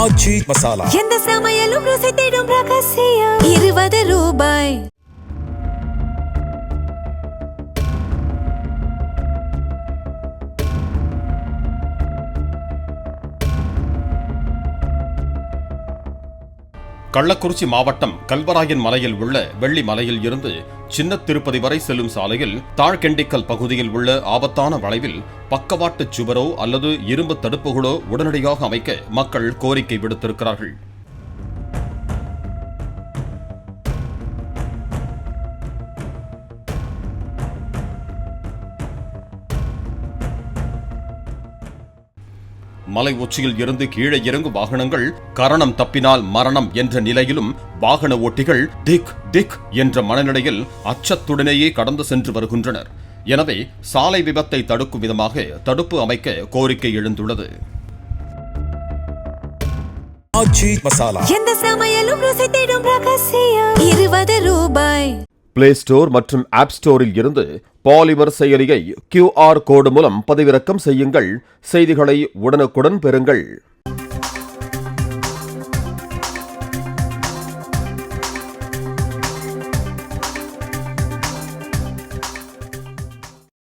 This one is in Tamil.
ஆச்சி மசாலா. எந்த சமையலும் ருசி தேடும் ரகசியம். 20 ரூபாய். கள்ளக்குறிச்சி மாவட்டம் கல்வராயன் மலையில் உள்ள வெள்ளி மலையில் இருந்து சின்ன திருப்பதி வரை செல்லும் சாலையில் தாழ்கெண்டிக்கல் பகுதியில் உள்ள ஆபத்தான வளைவில் பக்கவாட்டு சுவரோ அல்லது இரும்பு தடுப்புகளோ உடனடியாக அமைக்க மக்கள் கோரிக்கை விடுத்திருக்கிறார்கள். மலை உச்சியில் இருந்து கீழே இறங்கும் வாகனங்கள் கரணம் தப்பினால் மரணம் என்ற நிலையிலும் வாகன ஓட்டிகள் டிக் டிக் என்ற மனநிலையில் அச்சத்துடனேயே கடந்து சென்று வருகின்றனர். எனவே சாலை விபத்தை தடுக்கும் விதமாக தடுப்பு அமைக்க கோரிக்கை எழுந்துள்ளது. ஆச்சி மசாலா. எந்த சமையலும் ருசி தேடும் ரகசியம். 20 ரூபாய். பிளே ஸ்டோர் மற்றும் ஆப் ஸ்டோரில் இருந்து பாலிமர் செயலியை QR கோடு மூலம் பதிவிறக்கம் செய்யுங்கள். செய்திகளை உடனுக்குடன் பெறுங்கள்.